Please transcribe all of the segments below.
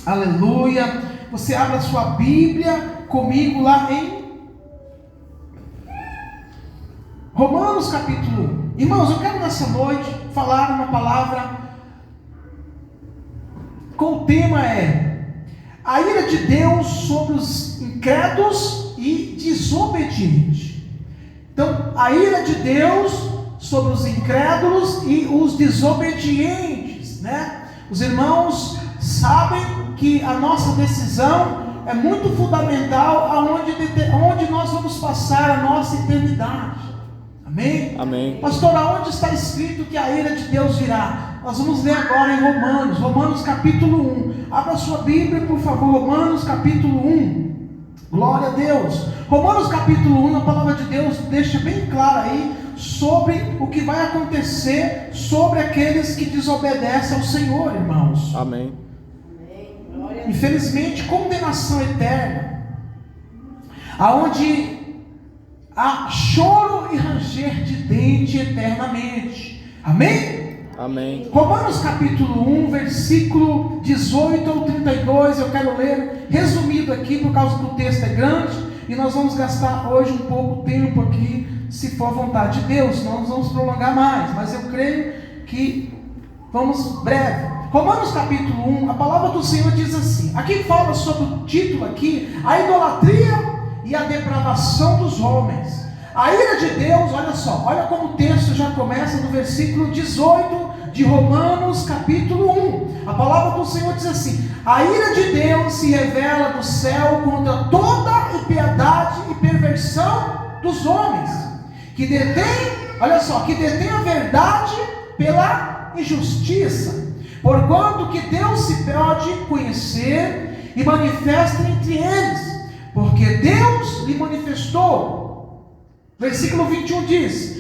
Aleluia. Você abre a sua Bíblia comigo lá em Romanos capítulo 1. Irmãos, eu quero nessa noite falar uma palavra com o tema a ira de Deus sobre os incrédulos e desobedientes. Então, a ira de Deus sobre os incrédulos e os desobedientes, né? Os irmãos sabem que a nossa decisão é muito fundamental aonde nós vamos passar a nossa eternidade. Amém? Amém. Pastor, aonde está escrito que a ira de Deus virá? Nós vamos ler agora em Romanos capítulo 1. Abra sua Bíblia, por favor, Romanos capítulo 1. Glória a Deus. Romanos capítulo 1, a palavra de Deus deixa bem claro aí sobre o que vai acontecer sobre aqueles que desobedecem ao Senhor, irmãos. Amém. Infelizmente, condenação eterna, aonde há choro e ranger de dente eternamente. Amém? Amém. Romanos capítulo 1, versículo 18 ao 32, eu quero ler resumido aqui, por causa que o texto é grande, e nós vamos gastar hoje um pouco tempo aqui, se for a vontade de Deus, não vamos prolongar mais, mas eu creio que vamos breve. Romanos capítulo 1, a palavra do Senhor diz assim, aqui fala sobre o título aqui, a idolatria e a depravação dos homens. A ira de Deus, olha só, olha como o texto já começa no versículo 18 de Romanos capítulo 1. A palavra do Senhor diz assim: a ira de Deus se revela do céu contra toda impiedade e perversão dos homens, que detém, olha só, que detém a verdade pela injustiça, porquanto que Deus se pode conhecer e manifesta entre eles, porque Deus lhe manifestou. Versículo 21 diz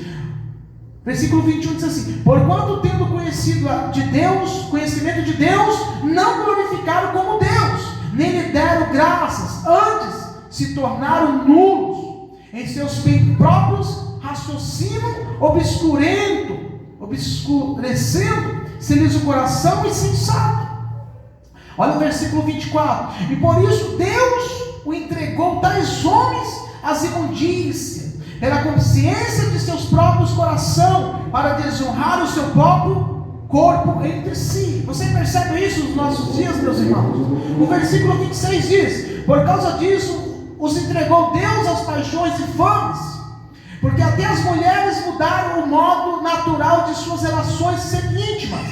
assim: porquanto tendo conhecimento de Deus, não glorificaram como Deus, nem lhe deram graças, antes se tornaram nulos em seus próprios raciocínios, obscurecendo-se-lhes o coração insensato. Olha o versículo 24: e por isso Deus o entregou tais homens às imundícias, pela consciência de seus próprios corações, para desonrar o seu próprio corpo entre si. Você percebe isso nos nossos dias, meus irmãos? O versículo 26 diz: por causa disso os entregou Deus às paixões infames, porque até as mulheres mudaram o modo natural de suas relações íntimas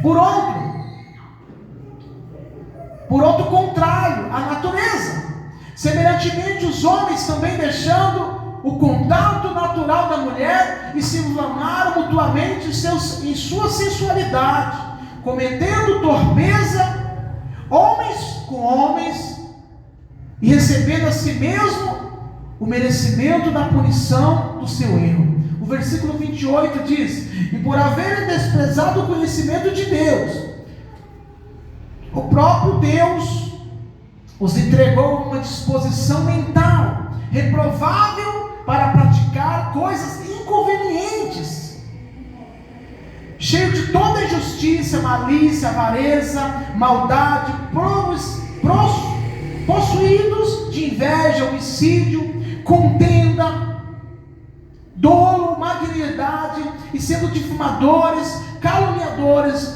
por outro contrário à natureza. Semelhantemente, os homens também, deixando o contato natural da mulher, e se inflamaram mutuamente em sua sensualidade, cometendo torpeza homens com homens, e recebendo a si mesmo o merecimento da punição do seu erro. O versículo 28 diz: e por haverem desprezado o conhecimento de Deus, o próprio Deus os entregou a uma disposição mental reprovável para praticar coisas inconvenientes, cheio de toda injustiça, malícia, avareza, maldade, possuídos de inveja, homicídio, contenda, dolo, malignidade, e sendo difamadores, caluniadores,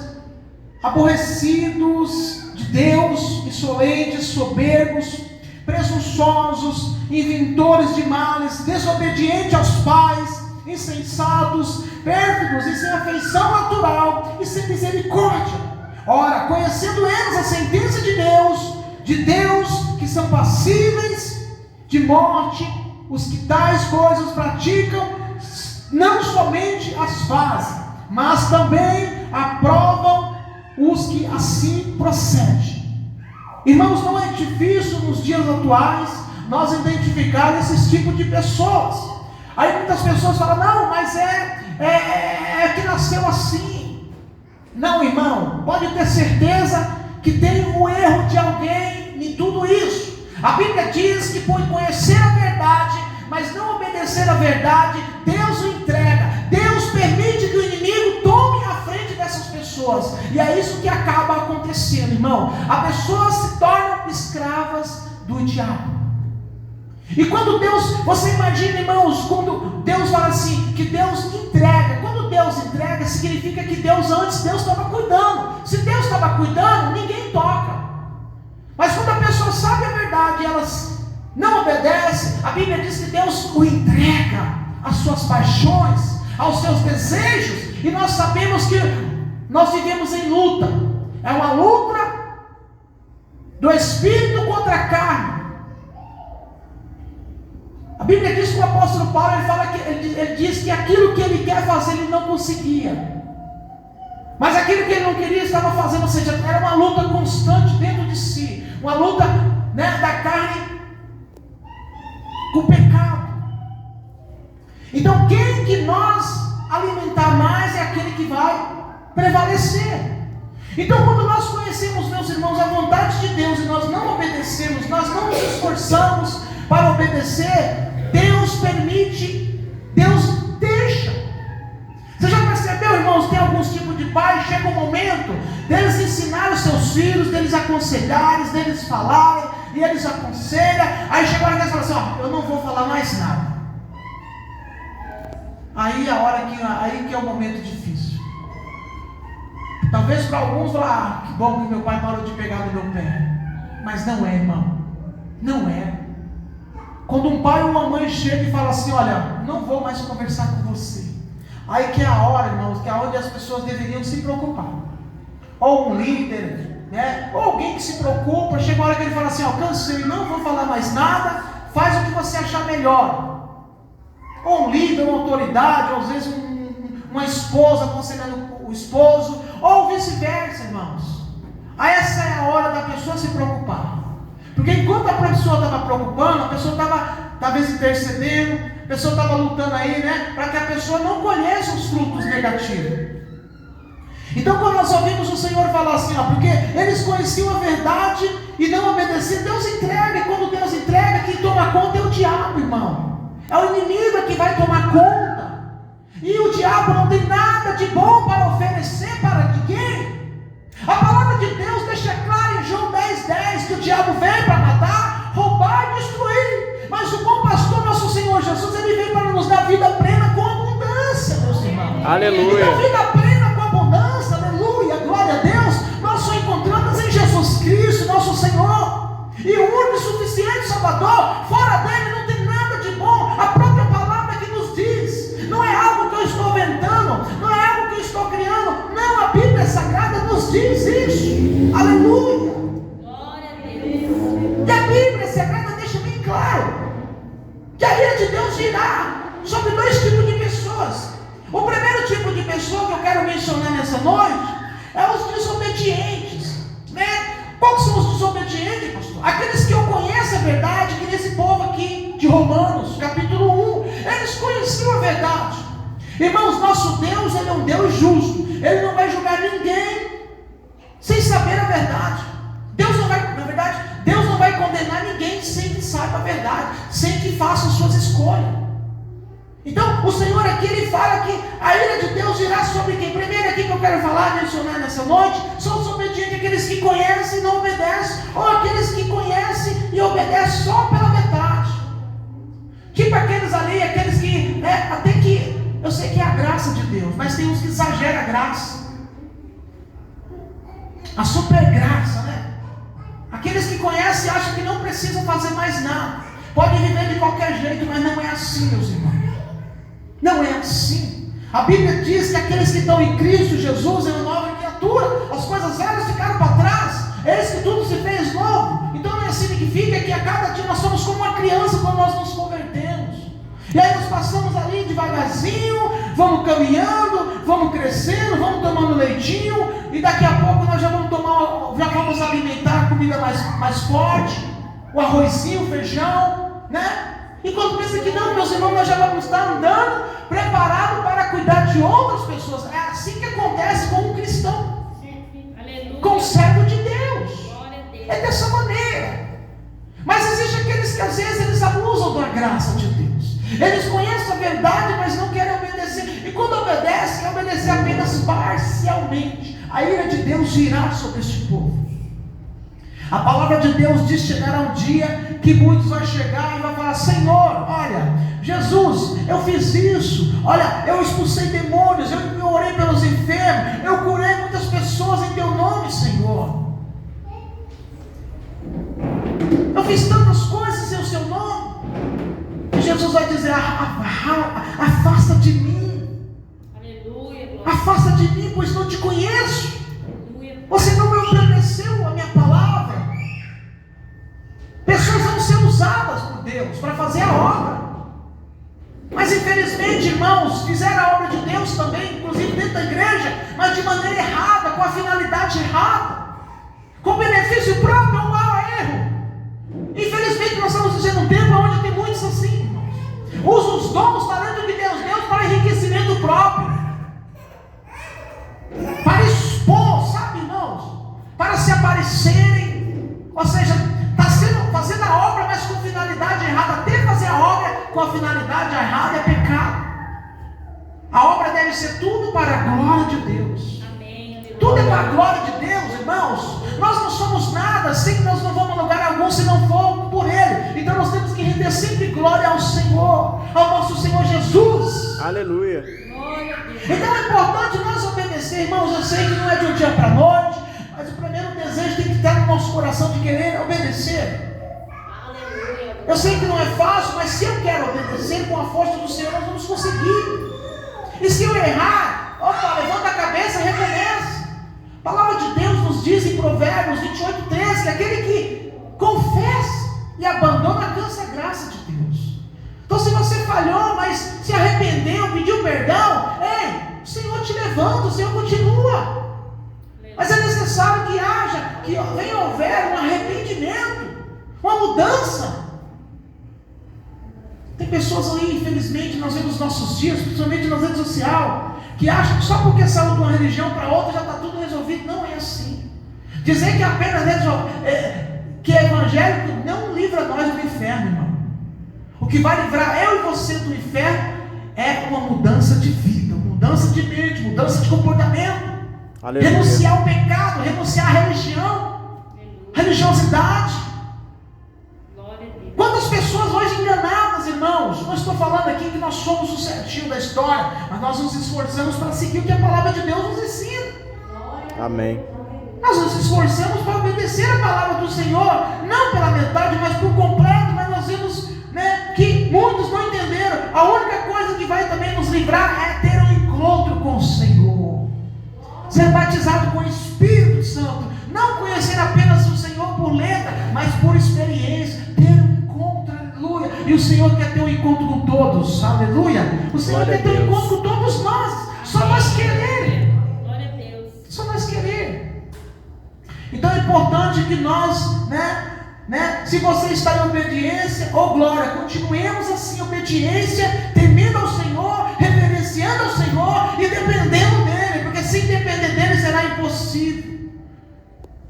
aborrecidos de Deus, insolentes, soberbos, presunçosos, inventores de males, desobedientes aos pais, insensatos, pérfidos e sem afeição natural e sem misericórdia. Ora, conhecendo eles a sentença de Deus, que são passíveis de morte, os que tais coisas praticam, não somente as fazem, mas também aprovam os que assim procedem. Irmãos, não é difícil nos dias atuais nós identificar esses tipos de pessoas. Aí muitas pessoas falam: não, mas é que nasceu assim. Não, irmão, pode ter certeza que tem um erro de alguém em tudo isso. A Bíblia diz que por conhecer a verdade, mas não obedecer a verdade, Deus o entrega. Deus permite que o inimigo tome a frente dessas pessoas. pessoas. E é isso que acaba acontecendo, irmão. As pessoas se tornam escravas do diabo. E quando Deus, você imagina, irmãos, quando Deus fala assim, que Deus entrega. Quando Deus entrega, significa que Deus estava cuidando. Se Deus estava cuidando, ninguém toca. Mas quando a pessoa sabe a verdade e elas não obedece, a Bíblia diz que Deus o entrega às suas paixões, aos seus desejos. E nós sabemos que nós vivemos em luta. É uma luta do Espírito contra a carne. A Bíblia diz que o apóstolo Paulo, ele diz que aquilo que ele quer fazer, ele não conseguia. Mas aquilo que ele não queria, estava fazendo. Ou seja, era uma luta constante dentro de si. Uma luta, né, da carne com o pecado. Então, quem que nós alimentar mais é aquele que vai prevalecer. Então, quando nós conhecemos, meus irmãos, a vontade de Deus e nós não obedecemos, nós não nos esforçamos para obedecer, Deus permite, Deus deixa. Você já percebeu, irmãos, tem alguns tipos de pais, chega um momento deles ensinar os seus filhos, deles aconselharem, deles falarem, e eles aconselham, aí chega a hora que eles falam assim, eu não vou falar mais nada. Aí que é o momento difícil. Talvez para alguns falar, que bom que meu pai parou de pegar no meu pé. Mas não é, irmão. Não é. Quando um pai ou uma mãe chega e fala assim, olha, não vou mais conversar com você. Aí que é a hora, irmãos, que é onde as pessoas deveriam se preocupar. Ou um líder, né? Ou alguém que se preocupa, chega uma hora que ele fala assim, cansei, não vou falar mais nada, faz o que você achar melhor. Ou um líder, uma autoridade, ou às vezes uma esposa aconselhando o esposo, ou vice-versa, irmãos. Aí essa é a hora da pessoa se preocupar. Porque enquanto a pessoa estava preocupando, a pessoa estava talvez intercedendo, a pessoa estava lutando aí, né? Para que a pessoa não colhesse os frutos negativos. Então quando nós ouvimos o Senhor falar assim, porque eles conheciam a verdade e não obedeciam, Deus entrega, e quando Deus entrega, quem toma conta é o diabo, irmão. É o inimigo que vai tomar conta. E o diabo não tem nada de bom para oferecer para ninguém. A palavra de Deus deixa claro em João 10:10 que o diabo veio para matar, roubar e destruir. Mas o bom pastor, nosso Senhor Jesus, ele veio para nos dar vida plena com abundância, meus irmãos. Aleluia. Então, vida plena com abundância, aleluia, glória a Deus, nós só encontramos em Jesus Cristo, nosso Senhor. E o único e suficiente Salvador, fora dele não tem nada de bom. A própria palavra que nos diz, não é algo que eu estou inventando, não é algo que eu estou criando, não, a Bíblia Sagrada nos diz isso, aleluia. Glória a Deus. E a Bíblia Sagrada deixa bem claro que a ira de Deus virá sobre dois tipos de pessoas. O primeiro tipo de pessoa que eu quero mencionar nessa noite é os desobedientes, né? Quais são os desobedientes, pastor? Aqueles que eu conheço a verdade, que nesse povo aqui de Romanos, capítulo 1, eles conheciam a verdade. Irmãos, nosso Deus, ele é um Deus justo. Ele não vai julgar ninguém sem saber a verdade. Deus não vai, na verdade, Deus não vai condenar ninguém sem que saiba a verdade, sem que faça as suas escolhas. Então, o Senhor aqui, ele fala que a ira de Deus irá sobre quem? Primeiro aqui que eu quero falar, mencionar nessa noite, são os obedientes, aqueles que conhecem e não obedecem, ou aqueles que conhecem e obedecem só pela metade. Tipo aqueles ali, aqueles que, né, até que, eu sei que é a graça de Deus, mas tem uns que exageram a graça. A super graça, né? Aqueles que conhecem e acham que não precisam fazer mais nada. Podem viver de qualquer jeito, mas não é assim, meus irmãos. Não é assim. A Bíblia diz que aqueles que estão em Cristo Jesus é uma nova criatura. As coisas velhas ficaram para trás. Eis que tudo se fez novo. Então não significa que a cada dia nós somos como uma criança quando nós nos convertemos. E aí nós passamos ali devagarzinho, vamos caminhando, vamos crescendo, vamos tomando leitinho, e daqui a pouco nós já vamos alimentar a comida mais forte, o arrozinho, o feijão, né? Enquanto pensa que não, meus irmãos, nós já vamos estar andando, preparados para cuidar de outras pessoas. É assim que acontece com um cristão, com um servo de Deus. É dessa maneira. Mas existem aqueles que às vezes eles abusam da graça de Deus. Eles conhecem a verdade, mas não querem obedecer. E quando obedecem, quer obedecer apenas parcialmente. a ira de Deus virá sobre este povo. A palavra de Deus diz: chegará um dia que muitos vão chegar e vão falar: Senhor, olha, Jesus, eu fiz isso, olha, eu expulsei demônios, eu orei pelos enfermos, eu curei muitas pessoas em teu nome, Senhor, eu fiz tantas coisas em seu nome. E Jesus vai dizer: afasta de mim, Aleluia. afasta de mim, pois não te conheço. Aleluia. Você não me obedeceu a minha palavra. Pessoas vão ser usadas por Deus para fazer a obra, mas infelizmente, irmãos, fizeram a obra de Deus também, inclusive dentro da igreja, mas de maneira errada, com a finalidade errada, com benefício próprio ou mau erro. Infelizmente nós estamos vivendo um tempo onde tem muitos assim, irmãos. Usam os dons, os talentos que Deus deu para enriquecimento próprio, para expor, sabe, irmãos, para se aparecerem, ou seja, fazendo a obra, mas com finalidade errada. Até fazer a obra com a finalidade errada é pecado. A obra deve ser tudo para a glória de Deus. Amém. Tudo é para a glória de Deus, irmãos. Nós não somos nada, sempre nós não vamos a lugar algum se não for por Ele. Então nós temos que render sempre glória ao Senhor, ao nosso Senhor Jesus. Aleluia. Glória a Deus. Então é importante nós obedecer, irmãos. Eu sei que não é de um dia para a noite, mas o primeiro desejo tem que estar no nosso coração de querer obedecer. Aleluia. Eu sei que não é fácil, mas se eu quero obedecer com a força do Senhor, nós vamos conseguir. E se eu errar, opa, levanta a cabeça e recomeça. A palavra de Deus nos diz em Provérbios 28:13 que aquele que confessa e abandona alcança a graça de Deus. Então, se você falhou, mas se arrependeu, pediu perdão, ei, o Senhor te levanta, o Senhor continua. Mas é necessário que venha houver um arrependimento, uma mudança. Tem pessoas aí, infelizmente, nós vemos nos nossos dias, principalmente nas redes sociais, que acham que só porque saiu de uma religião para outra já está tudo resolvido. Não é assim. Dizer que apenas que é evangélico não livra nós do inferno, irmão. O que vai livrar eu e você do inferno é uma mudança de vida, mudança de mente, mudança de comportamento. Aleluia. Renunciar ao pecado, renunciar à religião, religiosidade. Glória a Deus. Quantas pessoas hoje enganadas, irmãos? Não estou falando aqui que nós somos o certinho da história, mas nós nos esforçamos para seguir o que a palavra de Deus nos ensina. Amém. Nós nos esforçamos para obedecer a palavra do Senhor, não pela metade, mas por completo. Mas nós vimos, que muitos não entenderam. A única coisa que vai também nos livrar é ter um encontro com o Senhor, ser batizado com o Espírito Santo, não conhecer apenas o Senhor por letra, mas por experiência, ter um encontro, aleluia. E o Senhor quer ter um encontro com todos, aleluia. O Senhor Glória quer ter a um Deus. encontro com todos nós, só nós querer. Glória a Deus. Só nós querer. Então é importante que nós, se você está em obediência, oh glória, continuemos assim, obediência, temendo ao Senhor, reverenciando ao Senhor e dependendo dEle, porque sem depender dEle será impossível.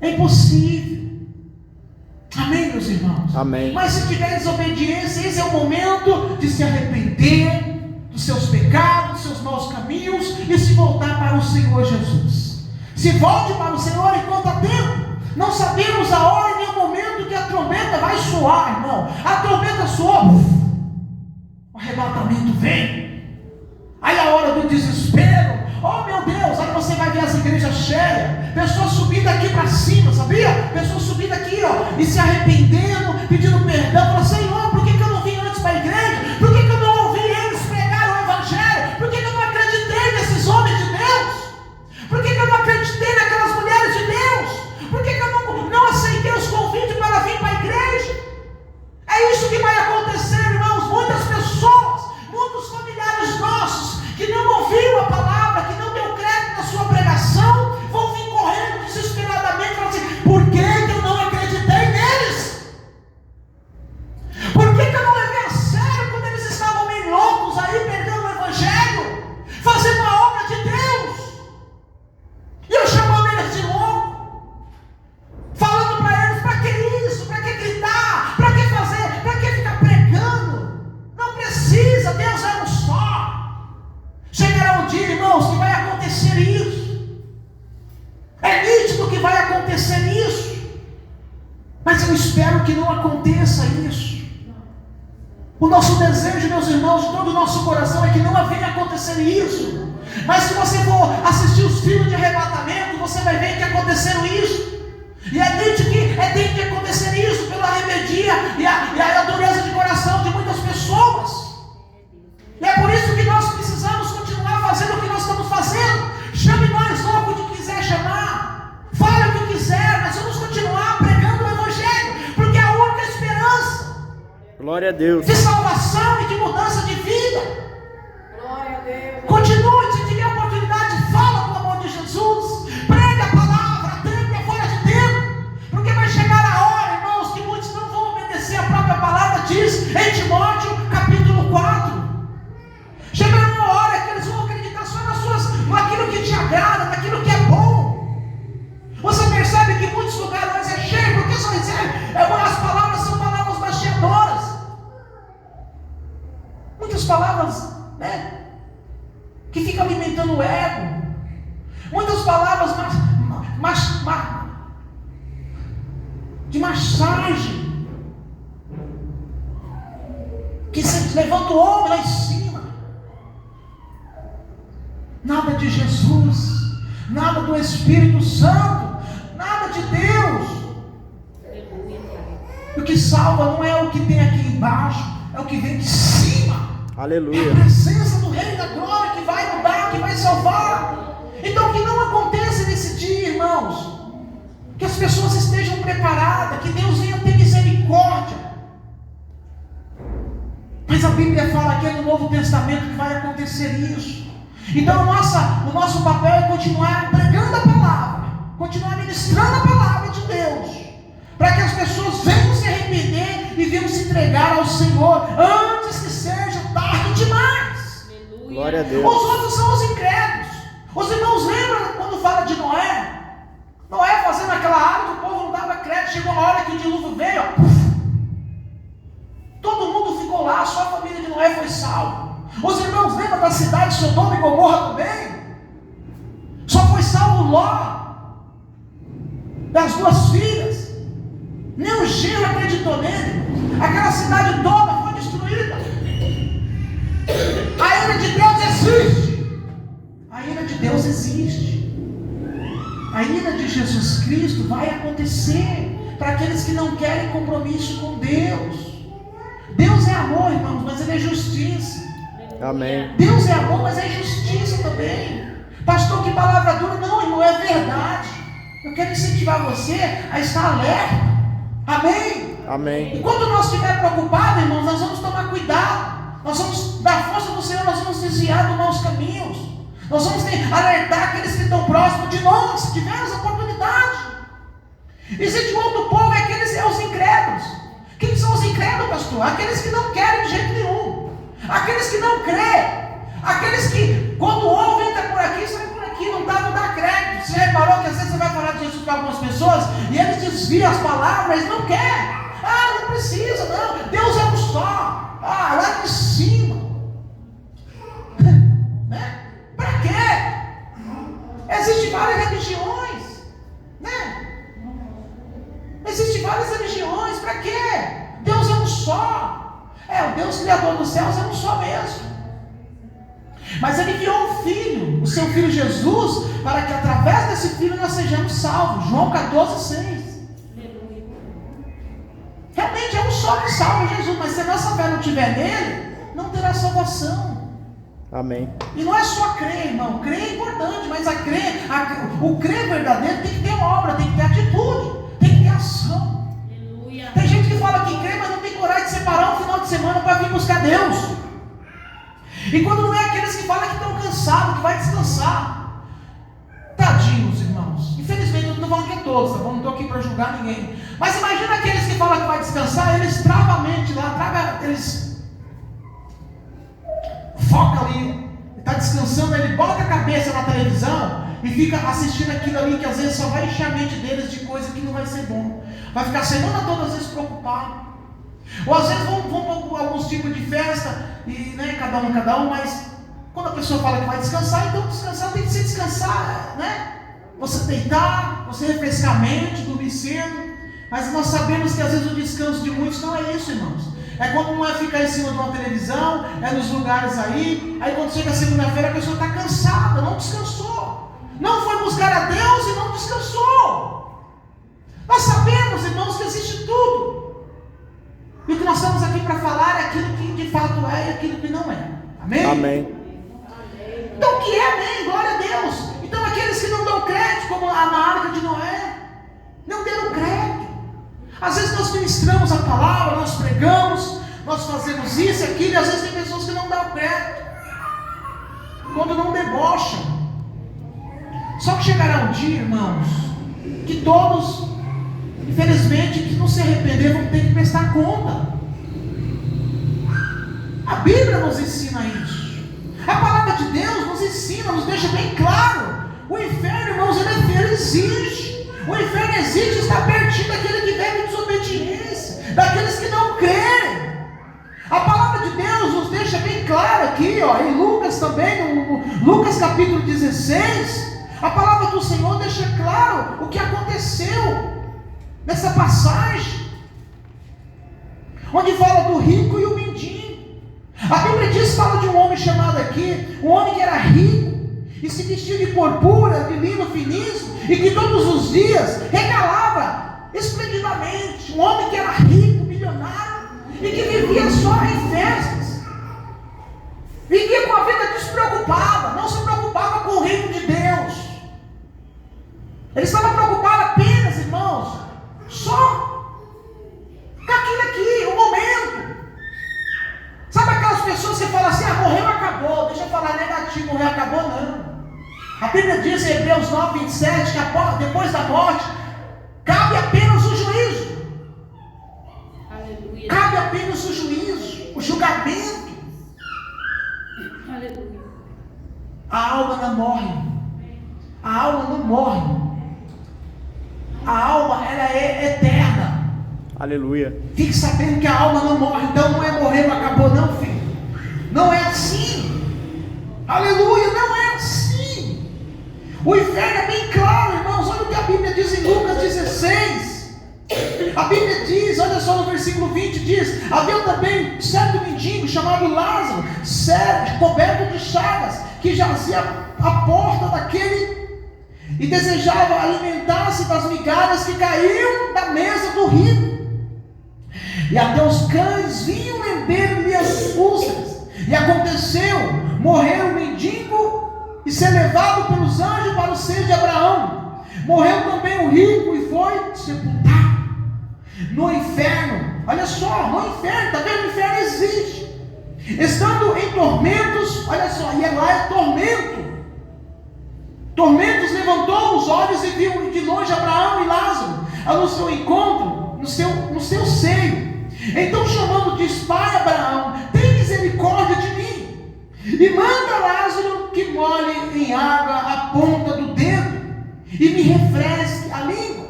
É impossível. Amém, meus irmãos? Amém. Mas se tiver desobediência, esse é o momento de se arrepender dos seus pecados, dos seus maus caminhos e se voltar para o Senhor Jesus. Se volte para o Senhor enquanto há tempo. Não sabemos a hora e nem o momento que a trombeta vai soar, irmão. A trombeta soou, o arrebatamento vem. Aí a hora do desespero, oh meu Deus, aí você vai ver as igrejas cheias, pessoas subindo aqui para cima, sabia? Pessoas subindo aqui, e se arrependendo, pedindo perdão, falando: Senhor, por que eu não vim antes para a igreja? Por que eu não ouvi eles pregar o evangelho? Por que eu não acreditei nesses homens de Deus? Por que eu não acreditei naquelas mulheres de Deus? Por que eu não aceitei os convites para vir para a igreja? É isso que vai acontecer, irmãos. Muitas pessoas, muitos familiares nossos, que não ouviram a palavra, que não deu crédito na sua pregação, vão vir correndo desesperadamente e falar assim: por que eu não acreditei nele? Mas eu espero que não aconteça isso. O nosso desejo, meus irmãos, de todo o nosso coração é que não venha acontecer isso. Mas se você for assistir os filmes de arrebatamento, você vai ver que aconteceram isso. E é nítido que acontecer isso pela rebeldia e a dureza de coração de muitas pessoas. E é por isso que nós precisamos continuar fazendo o que nós estamos fazendo. Chame mais louco de quiser chamar, fale o que quiser, mas vamos continuar pregando o Evangelho, porque é a única esperança. Glória a Deus. De salvação e de mudança de vida. Glória a Deus. Continue, se tiver oportunidade, fala pelo amor de Jesus. Prega a palavra, tempo fora de tempo. Porque vai chegar a hora, irmãos, que muitos não vão obedecer a própria palavra, diz em Timóteo, capítulo 4. Chegará uma hora que eles vão acreditar só naquilo que te agrada, naquilo que é bom. Você percebe que em muitos lugares é cheio, porque só as palavras são palavras baixadoras. Muitas palavras, que ficam alimentando o ego. Muitas palavras de massagem, que se levanta o ombro lá em cima. Nada de Jesus, nada do Espírito Santo, nada de Deus. O que salva não é o que tem aqui embaixo, é o que vem de cima. Aleluia. É a presença do Rei da Glória que vai mudar, que vai salvar. Então que não aconteça nesse dia, irmãos, que as pessoas estejam preparadas, que Deus venha ter misericórdia. Mas a Bíblia fala aqui no Novo Testamento que vai acontecer isso. Então o nosso papel é continuar pregando a palavra, continuar ministrando a palavra de Deus, para que as pessoas venham se arrepender e venham se entregar ao Senhor antes que seja tarde demais. Glória a Deus. Os outros são os incrédulos. Os irmãos lembram quando fala de Noé? Noé fazendo aquela água, o povo não dava crédito. Chegou uma hora que o dilúvio veio, todo mundo ficou lá, só a família de Noé foi salva. Os irmãos lembram da cidade de Sodoma e Gomorra também? Só foi salvo Ló, das duas filhas. Nem o genro acreditou nele. Aquela cidade toda foi destruída. A ira de Deus existe. A ira de Deus existe. A ira de Jesus Cristo vai acontecer para aqueles que não querem compromisso com Deus. Deus é amor, irmãos, mas Ele é justiça. Amém. Deus é amor, mas é justiça também. Pastor, que palavra dura. Não, irmão, é verdade. Eu quero incentivar você a estar alerta. Amém? Amém. E quando nós estivermos preocupados, irmãos, nós vamos tomar cuidado. Nós vamos dar força do Senhor, nós vamos desviar dos maus caminhos. Nós vamos alertar aqueles que estão próximos de nós, se tivermos oportunidade. Existe um outro povo, é os incrédulos. Quem são os incrédulos, pastor? Aqueles que não querem de jeito nenhum. Aqueles que não creem. Aqueles que, quando ouvem, entra por aqui, sai por aqui, não dá crédito. Você reparou que às vezes você vai falar de Jesus para algumas pessoas e eles desviam as palavras, eles não querem. Não precisa, não. Deus é um só. Lá de cima. Né? Para quê? Existem várias religiões. Né? Existem várias religiões. Para quê? Deus é um só. O Deus Criador dos céus é um só mesmo. Mas Ele enviou um filho, o seu filho Jesus, para que através desse filho nós sejamos salvos. João 14,6. Realmente é um só que salva Jesus, mas se a nossa fé não estiver nele, não terá salvação. Amém. E não é só crer, irmão. Crer é importante, mas o crer verdadeiro tem que ter obra, tem que ter atitude, tem que ter ação. Aleluia. Tem gente que fala que crê, mas não tem coragem de separar um final de semana para vir buscar Deus. E quando não é aqueles que falam que estão cansados, que vai descansar. Tadinhos, irmãos. Infelizmente, eu não estou falando que é todos, tá bom? Não estou aqui para julgar ninguém. Mas imagina aqueles que falam que vai descansar, eles travam a mente lá, eles focam ali, ele está descansando, ele bota a cabeça na televisão e fica assistindo aquilo ali que às vezes só vai encher a mente deles de coisa que não vai ser bom. Vai ficar a semana toda às vezes preocupado. Ou às vezes vão para alguns tipos de festa, e cada um, mas quando a pessoa fala que vai descansar, então descansar tem que ser descansar, né? Você deitar, você refrescar a mente, dormir cedo. Mas nós sabemos que às vezes o descanso de muitos não é isso, irmãos. É quando não é ficar em cima de uma televisão, é nos lugares aí quando chega segunda-feira a pessoa está cansada, não descansou. Não foi buscar a Deus e não descansou. Nós sabemos, irmãos, que existe tudo. E o que nós estamos aqui para falar é aquilo que de fato é e aquilo que não é. Amém? Amém. Então o que é amém? Glória a Deus. Então aqueles que não dão crédito, como na arca de Noé, não deram crédito. Às vezes nós ministramos a palavra, nós pregamos, nós fazemos isso e aquilo, e às vezes tem pessoas que não dão crédito, quando não debocham. Só que chegará um dia, irmãos, que todos, infelizmente, que não se arrepender vão ter que prestar conta. A Bíblia nos ensina isso. A palavra de Deus nos ensina, nos deixa bem claro. O inferno, irmãos, ele existe. O inferno existe, está pertinho daquele que vive em desobediência, daqueles que não creem. A palavra de Deus nos deixa bem claro aqui, em Lucas também, no Lucas capítulo 16, a palavra do Senhor deixa claro o que aconteceu nessa passagem, onde fala do rico e o mendigo. A Bíblia diz, fala de um homem chamado aqui, um homem que era rico, e se vestia de purpura, de linho finíssimo, e que todos os dias regalava esplendidamente. Um homem que era rico, milionário, e que vivia só em festas, vivia com a vida despreocupada, não se preocupava com o reino de Deus. Ele estava preocupado apenas, irmãos, só com aquilo aqui, o momento. Sabe aquelas pessoas que falam assim, morreu, acabou. Deixa eu falar negativo, morreu, acabou, não. A Bíblia diz em Hebreus 9, 27, que depois da morte, cabe apenas o juízo. Aleluia. Cabe apenas o juízo, o julgamento. Aleluia. A alma não morre. A alma não morre. A alma, ela é eterna. Aleluia. Fique sabendo que a alma não morre. Então não é morreu, acabou, não, filho. Não é assim. Aleluia, não é assim. O inferno é bem claro, irmãos. Olha o que a Bíblia diz em Lucas 16. A Bíblia diz, olha só no versículo 20, diz: havia também certo mendigo chamado Lázaro, coberto de chagas, que jazia à porta daquele e desejava alimentar-se das migalhas que caíam da mesa do rico. E até os cães vinham lamber-lhe as úlceras. E aconteceu, morreu o mendigo e ser levado pelos anjos para o seio de Abraão. Morreu também o rico e foi sepultado. No inferno, olha só, no inferno, está vendo? O inferno existe. Estando em tormentos, olha só, e lá é tormento. Tormentos, levantou os olhos e viu de longe Abraão e Lázaro no seu encontro, no seu seio. Então chamando diz: Pai Abraão, tem misericórdia de mim, e manda Lázaro que molhe em água a ponta do dedo e me refresque a língua,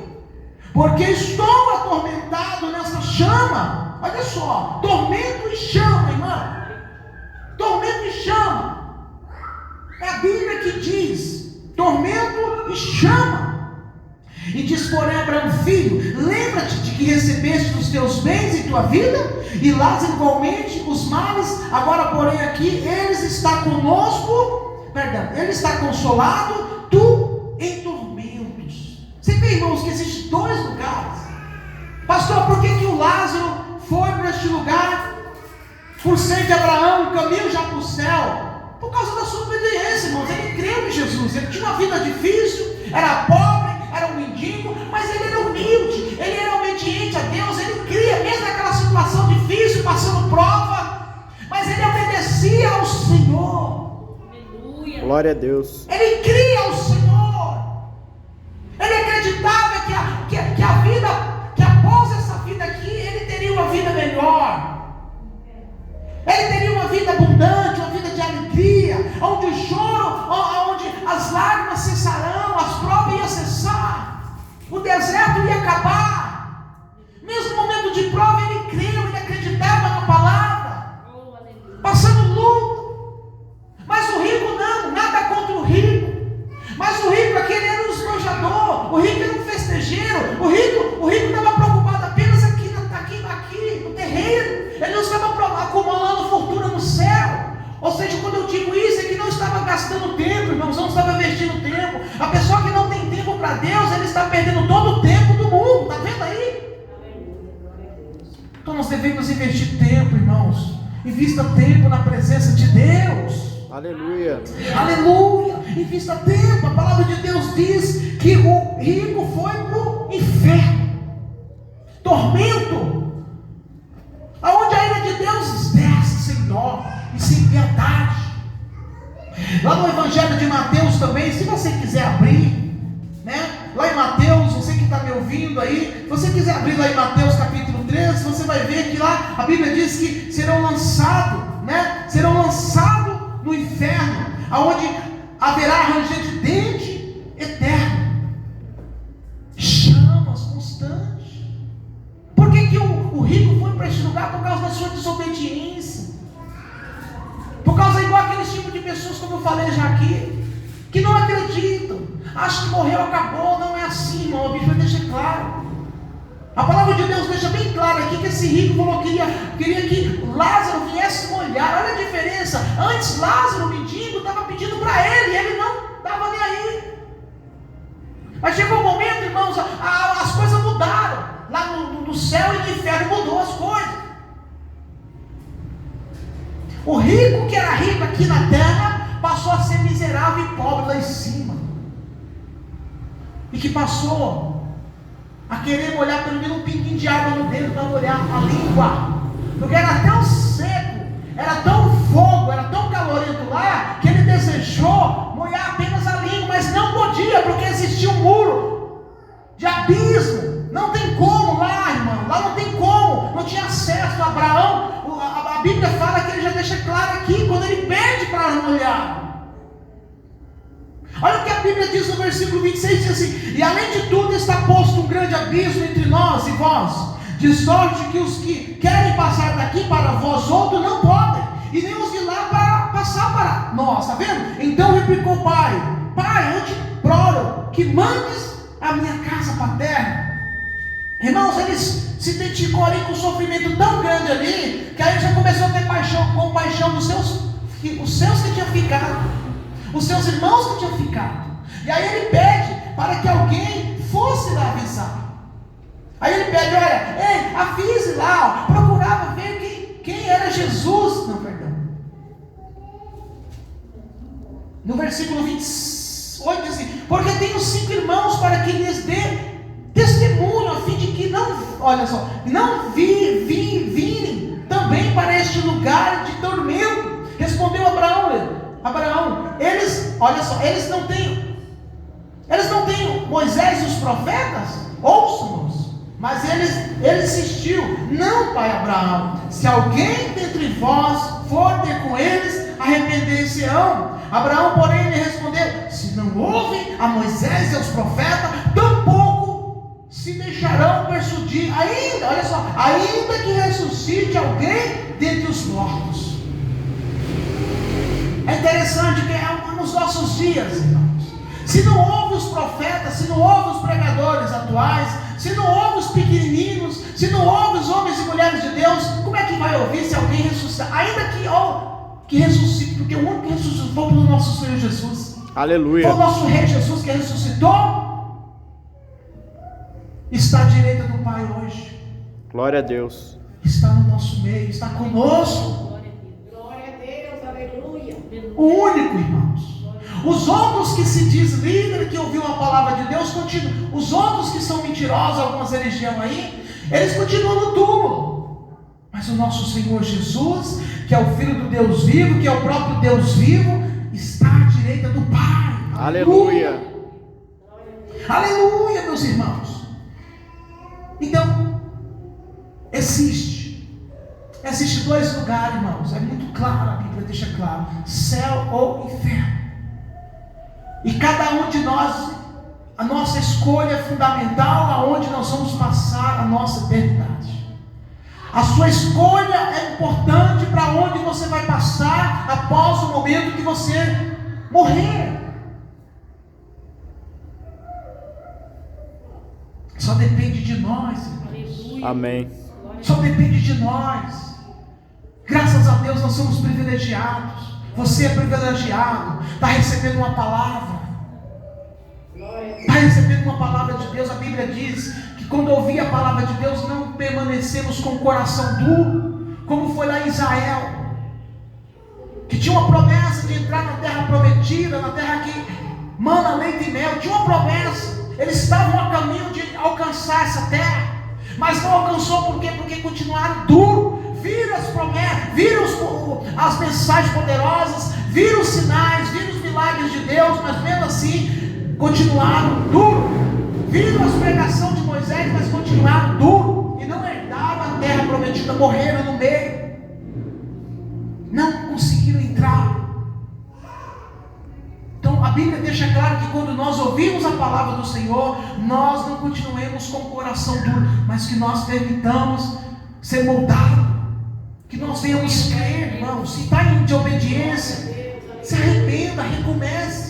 porque estou atormentado nessa chama. Olha só, tormento e chama, irmão. Tormento e chama. É a Bíblia que diz: tormento e chama. E diz, porém, Abraão, filho, lembra-te de que recebeste os teus bens em tua vida, e Lázaro igualmente os males. Agora, porém, aqui ele está conosco, ele está consolado, tu em tormentos. Você vê, irmãos, que existem dois lugares. Pastor, por que o Lázaro foi para este lugar, por ser de Abraão, caminho já para o céu? Por causa da sua obediência, irmãos. Ele creu em Jesus, ele tinha uma vida difícil, era pobre, era um mendigo, mas ele era humilde, ele era obediente a Deus, ele cria, mesmo naquela situação difícil, passando prova, mas ele obedecia ao Senhor. Aleluia. Glória a Deus. Ele cria ao Senhor, ele acreditava que a vida, que após essa vida aqui, ele teria uma vida melhor, ele teria uma vida abundante, uma vida de alegria, onde o choro, onde as lágrimas cessarão, as provas iam cessar, o deserto ia acabar. Mesmo no momento de prova, ele creu, ele acreditava na palavra, passando luto. Mas o rico não, nada contra o rico. Mas o rico, aquele era um esbanjador, o rico era um festejeiro, o rico estava preocupado gastando tempo, irmãos, não estava investindo tempo. A pessoa que não tem tempo para Deus, ele está perdendo todo o tempo do mundo, está vendo aí? Então nós devemos investir tempo, irmãos. Invista tempo na presença de Deus. Aleluia. Aleluia. Invista tempo. A palavra de Deus diz que o rico foi para o inferno, tormento, aonde a ira de Deus desce sem dó e sem piedade. Lá no Evangelho de Mateus também, se você quiser abrir, né? Lá em Mateus, você que está me ouvindo aí, se você quiser abrir lá em Mateus capítulo 13, você vai ver que lá a Bíblia diz que serão lançados, né? Serão lançados no inferno, aonde haverá ranger de dente eterno, chamas constantes. Por que o rico foi para este lugar? Por causa da sua desobediência. Por causa igual aquele tipo de pessoas, como eu falei já aqui, que não acreditam, acham que morreu, acabou. Não é assim, irmão. A Bíblia deixa claro. A palavra de Deus deixa bem claro aqui que esse rico falou que queria que Lázaro viesse molhar. Olha a diferença. Antes Lázaro, o mendigo, estava pedindo para ele, e ele não estava nem aí. Mas chegou um momento, irmãos, as coisas mudaram. Lá no céu e no inferno mudou as coisas. O rico que era rico aqui na terra passou a ser miserável e pobre lá em cima. E que passou a querer molhar pelo menos um pinguinho de água no dedo para molhar a língua. Porque era tão seco, era tão fogo, era tão calorento lá, que ele desejou molhar apenas a língua, mas não podia, porque existia um muro de abismo. Não tem como lá, irmão, lá não tem como, não tinha acesso. Abraão, a Bíblia fala que ele já deixa claro aqui, quando ele pede para molhar. Olha o que a Bíblia diz no versículo 26, diz assim: e além de tudo está posto um grande abismo entre nós e vós, de sorte que os que querem passar daqui para vós outros não podem, e nem os de lá para passar para nós. Está vendo? Então replicou o pai: Pai, eu te imploro que mandes a minha casa paterna. Irmãos, eles se identificou ali com um sofrimento tão grande ali, que aí ele já começou a ter compaixão dos seus que tinham ficado, os seus irmãos que tinham ficado. E aí ele pede para que alguém fosse lá avisar. Aí ele pede: olha, ei, avise lá, ó, procurava ver quem era Jesus. Não, perdão. No versículo 28 diz assim: porque tenho 5 irmãos para que lhes dê testemunho, a fim de que não virem também para este lugar de tormento. Respondeu Abraão, eles não têm Moisés e os profetas? Ouçam-nos. Mas ele insistiu: não, pai Abraão, se alguém dentre vós for ter com eles, arrepender-se-ão. Abraão, porém, lhe respondeu: se não ouvem a Moisés e aos profetas, tampouco se deixarão persuadir, ainda que ressuscite alguém dentre os mortos. É interessante que nos nossos dias, irmãos, se não ouve os profetas, se não ouve os pregadores atuais, se não ouve os pequenininhos, se não ouve os homens e mulheres de Deus, como é que vai ouvir se alguém ressuscitar? Ainda que ressuscite, porque o único que ressuscitou foi o nosso Senhor Jesus. Aleluia. Foi o nosso Rei Jesus que ressuscitou, está à direita do Pai hoje. Glória a Deus. Está no nosso meio, está conosco. Glória a Deus, aleluia. O único, irmãos. Os outros que se diz líder, que ouviu a palavra de Deus, continuam. Os outros que são mentirosos, algumas religiões aí, eles continuam no túmulo. Mas o nosso Senhor Jesus, que é o Filho do Deus vivo, que é o próprio Deus vivo, está à direita do Pai. Aleluia. Aleluia, meus irmãos. Então, existe 2 lugares, irmãos. É muito claro, a Bíblia deixa claro: céu ou inferno. E cada um de nós, a nossa escolha é fundamental, aonde nós vamos passar a nossa eternidade. A sua escolha é importante para onde você vai passar após o momento que você morrer. Só depende de nós, irmãos. Amém. Só depende de nós. Graças a Deus nós somos privilegiados. Você é privilegiado, está recebendo uma palavra. Glória a Deus. Está recebendo uma palavra de Deus. A Bíblia diz que quando ouvir a palavra de Deus, não permanecemos com o coração duro, como foi lá em Israel, que tinha uma promessa de entrar na terra prometida, na terra que mana leite e mel. Tinha uma promessa. Eles estavam a caminho de alcançar essa terra, mas não alcançou. Por quê? Porque continuaram duro. Viram as promessas, viram as mensagens poderosas, viram os sinais, viram os milagres de Deus, mas mesmo assim continuaram duro. Viram as pregações de Moisés, mas continuaram duro e não herdaram a terra prometida, morreram no meio, não conseguiram entrar. Então a Bíblia deixa claro que quando nós ouvimos a palavra do Senhor, nós não continuemos com o coração duro, mas que nós permitamos ser moldados, que nós venhamos crer, irmão. Se está em desobediência, se arrependa, recomece.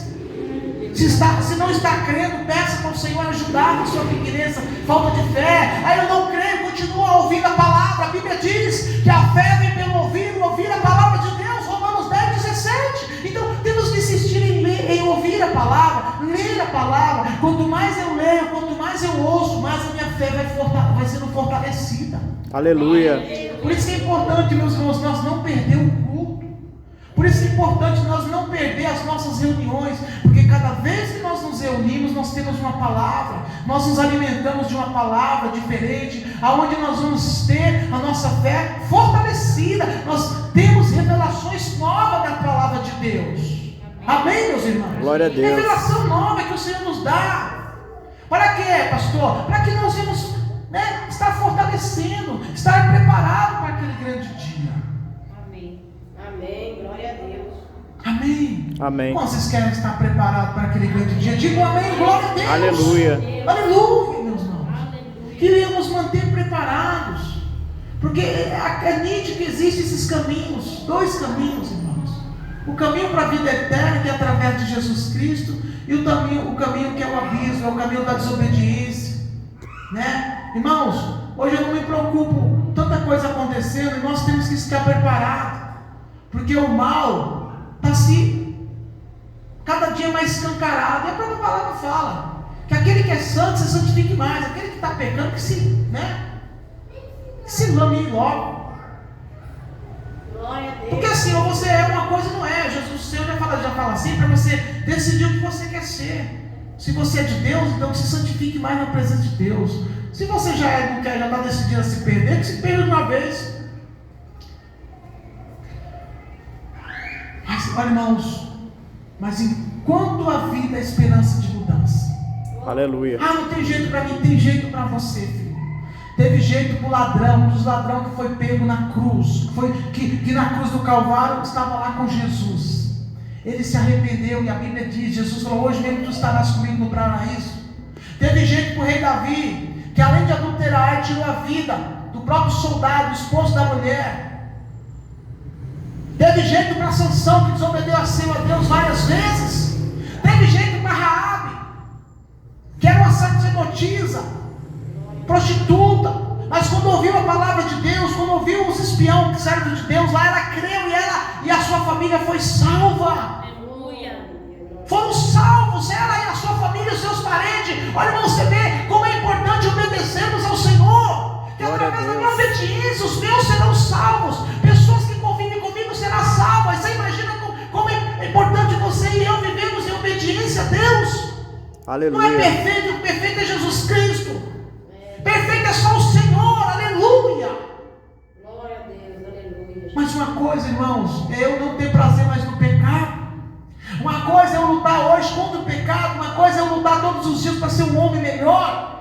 Se não está crendo, peça para o Senhor ajudar na sua pequenez, falta de fé. Aí eu não creio, continua ouvindo a palavra. A Bíblia diz que a fé vem pelo ouvir a palavra de Deus, Romanos 10:17. Então temos que insistir em ouvir a palavra, ler a palavra. Quanto mais eu leio, quanto mais eu ouço, mais a minha fé vai sendo fortalecida. Aleluia. Por isso que é importante, meus irmãos, nós não perder o culto. Por isso que é importante nós não perder as nossas reuniões, porque cada vez que nós nos reunimos, nós temos uma palavra, nós nos alimentamos de uma palavra diferente, aonde nós vamos ter a nossa fé fortalecida. Nós temos revelações novas da palavra de Deus. Amém, meus irmãos? Glória a Deus. Revelação nova que o Senhor nos dá. Para quê, pastor? Para que nós vamos estar fortalecendo, estar preparado para aquele grande dia. Amém. Amém. Glória a Deus. Amém. Amém. Como vocês querem estar preparados para aquele grande dia? Digam amém, glória a Deus. Aleluia. Aleluia, meus irmãos. Aleluia. Queríamos manter preparados, porque é nítido que existem esses caminhos, dois caminhos, irmãos. O caminho para a vida eterna, que é através de Jesus Cristo, e o caminho que é o abismo, é o caminho da desobediência, né? Irmãos, hoje eu não me preocupo, tanta coisa acontecendo, e nós temos que estar preparados, porque o mal está cada dia mais escancarado. E a própria palavra fala que aquele que é santo se santifique mais, aquele que está pecando que se lame logo. Glória a Deus. Porque assim, ou você é uma coisa, não é. Jesus, o Senhor já fala assim, para você decidir o que você quer ser. Se você é de Deus, então se santifique mais na presença de Deus. Se você não quer, já está decidido a se perder, que se perda de uma vez. Mas, olha, irmãos, mas enquanto a vida é esperança de mudança. Aleluia. Ah, não tem jeito para mim, tem jeito para você, filho. Teve jeito para o ladrão, um dos ladrões que foi pego na cruz, que na cruz do Calvário estava lá com Jesus. Ele se arrependeu e a Bíblia diz, Jesus falou, hoje mesmo tu estarás comigo no paraíso. Teve jeito para o rei Davi, que além de adulterar, ele tirou a vida do próprio soldado, esposo da mulher. Teve jeito para Sansão, que desobedeceu a Deus várias vezes. Teve jeito para Raabe, que era uma sacerdotisa, prostituta, mas quando ouviu a palavra de Deus, quando ouviu os espiões que servem de Deus lá, ela creu e a sua família foi salva. Aleluia. Foram salvos, ela e a sua família, os seus parentes. Olha, irmão, você vê como é importante obedecermos ao Senhor, que através da minha obediência os meus serão salvos, pessoas que convivem comigo serão salvas. Você imagina como é importante você e eu vivemos em obediência a Deus. Aleluia. Não é perfeito, o perfeito é Jesus Cristo. Perfeito é só o Senhor, aleluia. Glória a Deus, aleluia. Mas uma coisa, irmãos, é eu não ter prazer mais no pecado. Uma coisa é eu lutar hoje contra o pecado, uma coisa é eu lutar todos os dias para ser um homem melhor,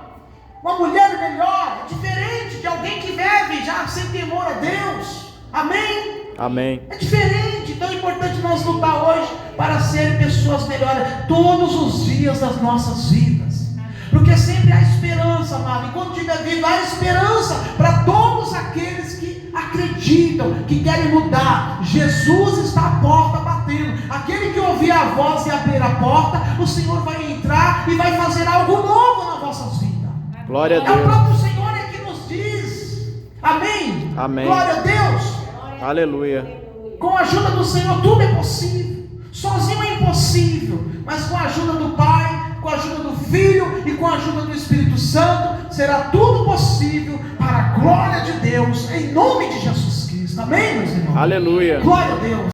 uma mulher melhor. É diferente de alguém que vive já sem temor a Deus. Amém? Amém. É diferente, então é importante nós lutar hoje para ser pessoas melhores todos os dias das nossas vidas. Porque sempre há esperança, amado. Enquanto estiver vivo, há esperança para todos aqueles que acreditam, que querem mudar. Jesus está à porta batendo. Aquele que ouvir a voz e abrir a porta, o Senhor vai entrar e vai fazer algo novo nas vossas vidas. Glória a É o Deus. próprio Senhor que nos diz. Amém? Amém. Glória a Deus. Aleluia. Com a ajuda do Senhor tudo é possível. Sozinho é impossível, mas com a ajuda do Pai, com a ajuda do Filho e com a ajuda do Espírito Santo, será tudo possível para a glória de Deus, em nome de Jesus Cristo. Amém, meus irmãos? Aleluia. Glória a Deus.